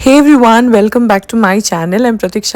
Hey everyone, welcome back to my channel. I'm Pratiksha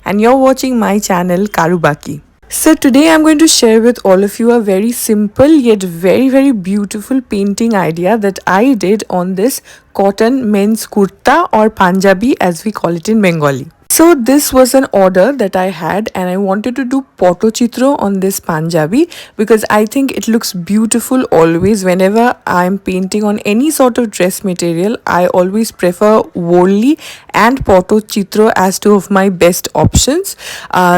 and you're watching my channel Karubaki. So today I'm going to share with all of you a very simple yet very beautiful painting idea that I did on this cotton men's kurta or Panjabi as we call it in Bengali. So this was an order that I had and I wanted to do chitro on this Panjabi because I think it looks beautiful always. Whenever I'm painting on any sort of dress material, I always prefer Worli and chitro as two of my best options.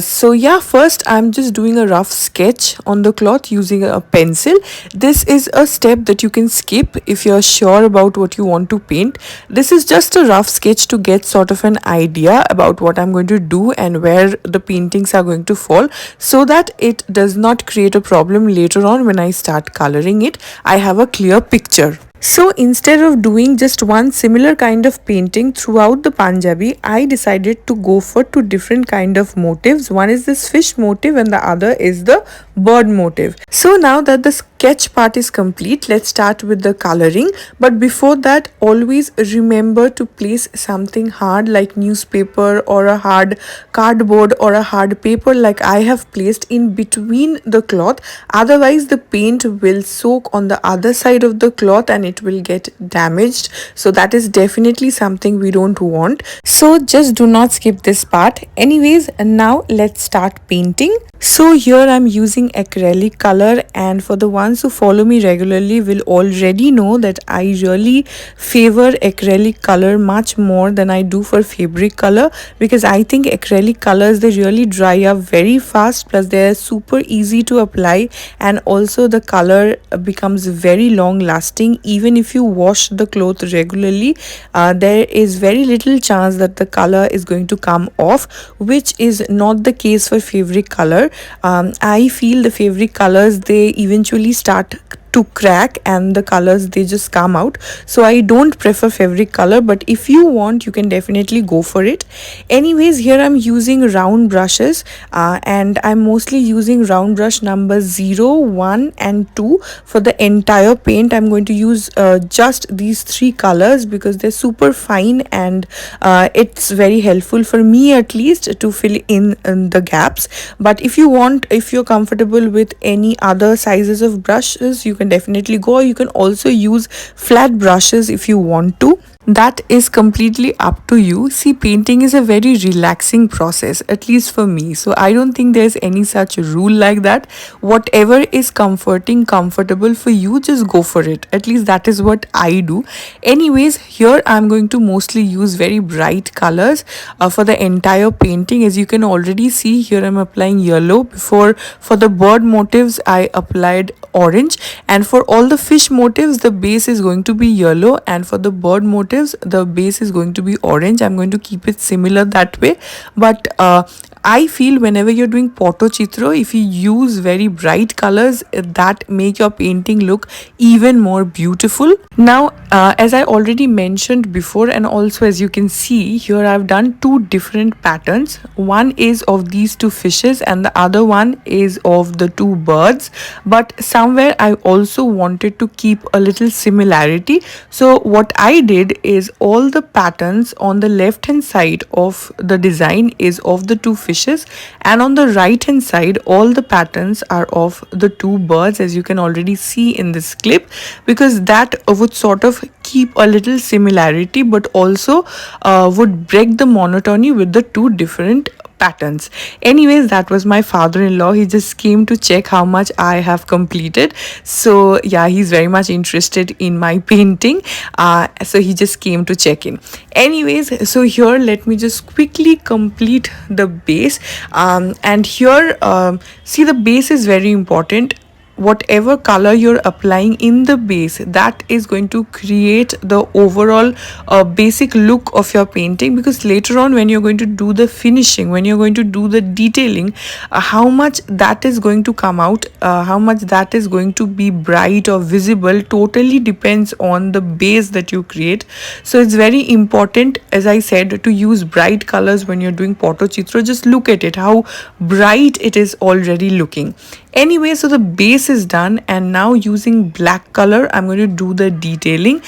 So yeah, first I'm just doing a rough sketch on the cloth using a pencil. This is a step that you can skip if you're sure about what you want to paint. This is just a rough sketch to get sort of an idea about what I'm going to do and where the paintings are going to fall, so that it does not create a problem later on when I start coloring it. I have a clear picture. So instead of doing just one similar kind of painting throughout the Panjabi, I decided to go for two different kind of motifs. One is this fish motif and the other is the bird motif. So now that the sketch part is complete, let's start with the coloring. But before that, always remember to place something hard like newspaper or a hard cardboard or a hard paper like I have placed in between the cloth. Otherwise the paint will soak on the other side of the cloth and it will get damaged. So that is definitely something we don't want. So just do not skip this part. Anyways, now let's start painting. So here I'm using acrylic color, and for the ones who follow me regularly will already know that I really favor acrylic color much more than I do for fabric color, because I think acrylic colors, they really dry up very fast, plus they're super easy to apply, and also the color becomes very long lasting. Even if you wash the cloth regularly, there is very little chance that the color is going to come off, which is not the case for fabric color. I feel the fabric colors, they eventually start to crack and the colors, they just come out. So I don't prefer fabric color, but if you want, you can definitely go for it. Anyways, here I'm using round brushes, and I'm mostly using round brush number 0, 1 and 2 for the entire paint. I'm going to use just these three colors because they're super fine, and it's very helpful for me at least to fill in the gaps. But if you want, if you're comfortable with any other sizes of brushes, you can definitely go. You can also use flat brushes if you want to. That is completely up to you. See, painting is a very relaxing process, at least for me. So I don't think there's any such rule like that. Whatever is comfortable for you, just go for it. At least that is what I do. Anyways, here I'm going to mostly use very bright colors for the entire painting. As you can already see, here I'm applying yellow. Before, for the bird motifs, I applied orange, and for all the fish motifs, the base is going to be yellow, and for the bird motifs, the base is going to be orange. I'm going to keep it similar that way. But I feel whenever you're doing chitro, if you use very bright colors, that make your painting look even more beautiful. Now, as I already mentioned before, and also as you can see here, I've done two different patterns. One is of these two fishes and the other one is of the two birds, but somewhere I also wanted to keep a little similarity. So what I did is, all the patterns on the left hand side of the design is of the two fishes, and on the right hand side all the patterns are of the two birds, as you can already see in this clip, because that would sort of keep a little similarity but also would break the monotony with the two different patterns. Anyways, that was my father-in-law. He just came to check how much I have completed. So yeah, he's very much interested in my painting, so he just came to check in. Anyways, so here let me just quickly complete the base, and here see, the base is very important. Whatever color you're applying in the base, that is going to create the overall basic look of your painting, because later on when you're going to do the finishing, when you're going to do the detailing, how much that is going to come out, how much that is going to be bright or visible, totally depends on the base that you create. So it's very important, as I said, to use bright colors when you're doing chitro. Just look at it, how bright it is already looking. Anyway, so the base is done, and now using black color I'm going to do the detailing.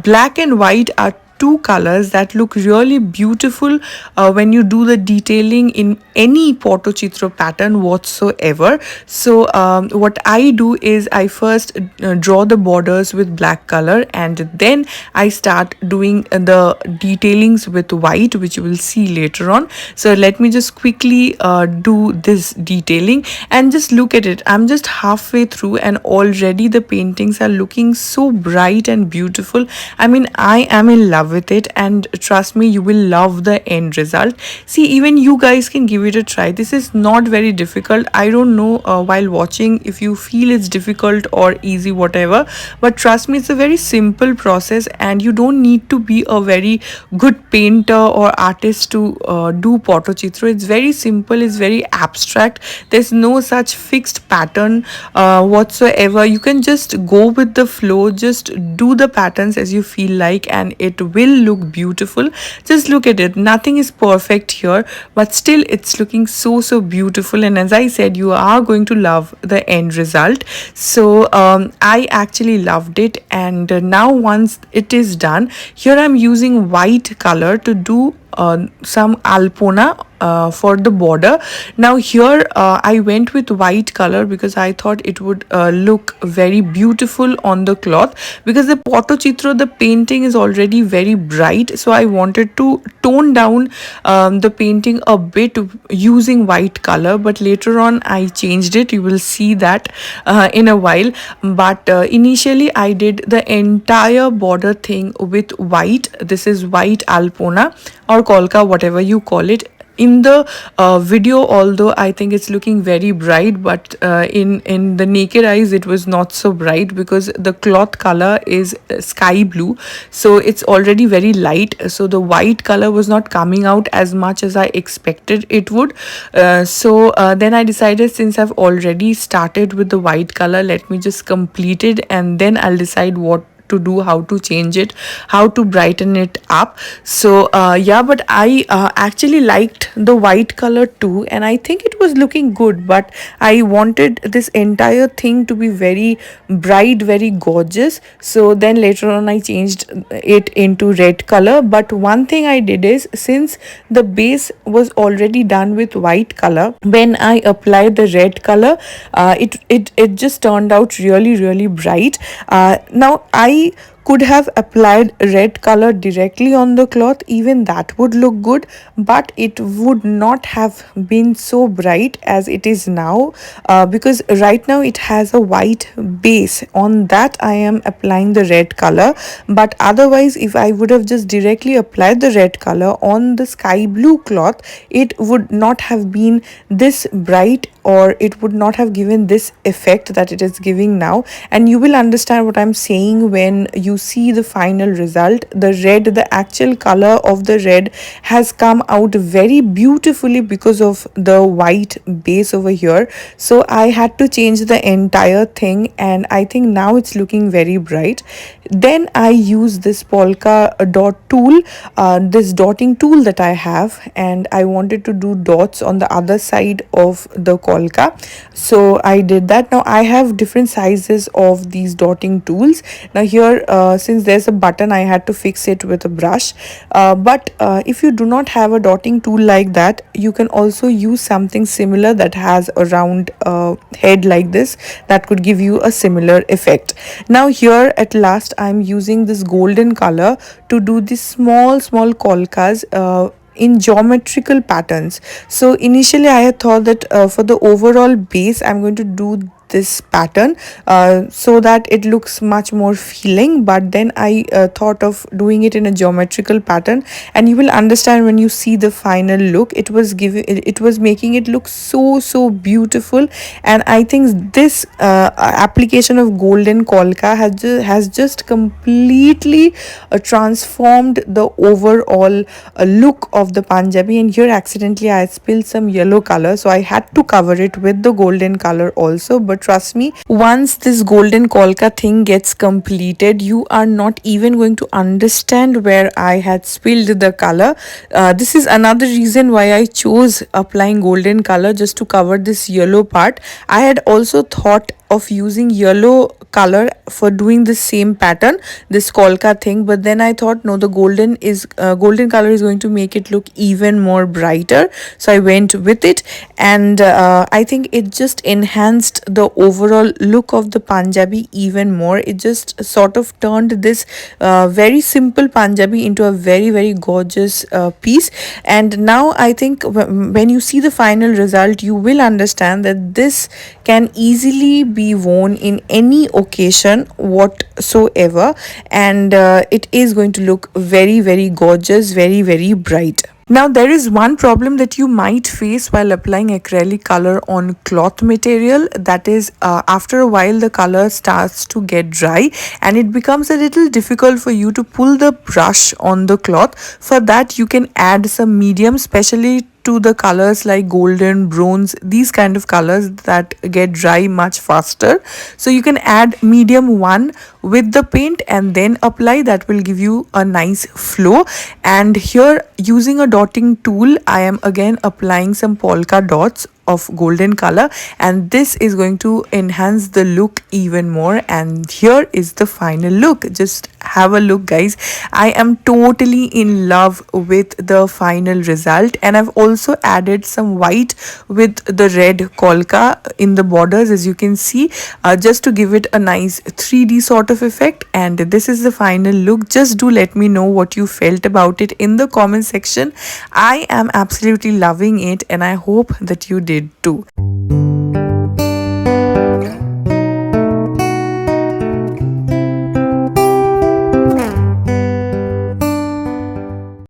Black and white are two colors that look really beautiful when you do the detailing in any Pottochitra pattern whatsoever. So what I do is I first draw the borders with black color, and then I start doing the detailings with white, which you will see later on. So let me just quickly do this detailing, and just look at it. I'm just halfway through and already the paintings are looking so bright and beautiful. I mean, I am in love with it, and trust me, you will love the end result. See, even you guys can give it a try. This is not very difficult. I don't know while watching if you feel it's difficult or easy, whatever, but trust me, it's a very simple process, and you don't need to be a very good painter or artist to do Pottochitra. It's very simple, it's very abstract. There's no such fixed pattern whatsoever. You can just go with the flow, just do the patterns as you feel like, and it will look beautiful. Just look at it. Nothing is perfect here, but still it's looking so beautiful, and as I said, you are going to love the end result. So I actually loved it, and now once it is done, here I'm using white color to do some alpona for the border. Now here I went with white color because I thought it would look very beautiful on the cloth, because the Pottochitra, the painting is already very bright, so I wanted to tone down the painting a bit using white color, but later on I changed it. You will see that in a while, but initially I did the entire border thing with white. This is white alpona or kolka, whatever you call it. In the video, although I think it's looking very bright, but in the naked eyes it was not so bright, because the cloth color is sky blue, so it's already very light, so the white color was not coming out as much as I expected it would. Then I decided, since I've already started with the white color, let me just complete it, and then I'll decide what to do, how to change it, how to brighten it up. So yeah, but I actually liked the white color too, and I think it was looking good, but I wanted this entire thing to be very bright, very gorgeous. So then later on I changed it into red color. But one thing I did is, since the base was already done with white color, when I applied the red color, it just turned out really bright. Now I could have applied red color directly on the cloth, even that would look good, but it would not have been so bright as it is now, because right now it has a white base. On that I am applying the red color, but otherwise if I would have just directly applied the red color on the sky blue cloth, it would not have been this bright, or it would not have given this effect that it is giving now. And you will understand what I'm saying when you see the final result. The red, the actual color of the red has come out very beautifully because of the white base over here. So I had to change the entire thing, and I think now it's looking very bright. Then I use this polka dot tool, this dotting tool that I have, and I wanted to do dots on the other side of the polka, so I did that. Now I have different sizes of these dotting tools. Now here since there's a button, I had to fix it with a brush, but if you do not have a dotting tool like that, you can also use something similar that has a round head like this, that could give you a similar effect. Now here at last I'm using this golden color to do these small kolkas in geometrical patterns. So initially I had thought that for the overall base I'm going to do this pattern so that it looks much more feeling, but then I thought of doing it in a geometrical pattern, and you will understand when you see the final look. It was making it look so beautiful, and I think this application of golden kolka has just completely transformed the overall look of the Panjabi. And here accidentally I spilled some yellow color, so I had to cover it with the golden color also. But trust me, once this golden kolka thing gets completed, you are not even going to understand where I had spilled the color. This is another reason why I chose applying golden color, just to cover this yellow part. I had also thought of using yellow color for doing the same pattern, this kolka thing, but then I thought no, the golden color is going to make it look even more brighter, so I went with it. And I think it just enhanced the overall look of the Panjabi even more. It just sort of turned this very simple Panjabi into a very very gorgeous piece. And now I think when you see the final result, you will understand that this can easily be worn in any occasion whatsoever, and it is going to look very very gorgeous, very very bright. Now, there is one problem that you might face while applying acrylic color on cloth material. That is, after a while, the color starts to get dry and it becomes a little difficult for you to pull the brush on the cloth. For that, you can add some medium, especially to the colors like golden, bronze, these kind of colors that get dry much faster. So you can add medium one with the paint and then apply. That will give you a nice flow. And here, using a dotting tool, I am again applying some polka dots of golden color, and this is going to enhance the look even more. And here is the final look. Just have a look, guys. I am totally in love with the final result, and I've also added some white with the red kolka in the borders, as you can see, just to give it a nice 3D sort of effect. And this is the final look. Just do let me know what you felt about it in the comment section. I am absolutely loving it, and I hope that you did too.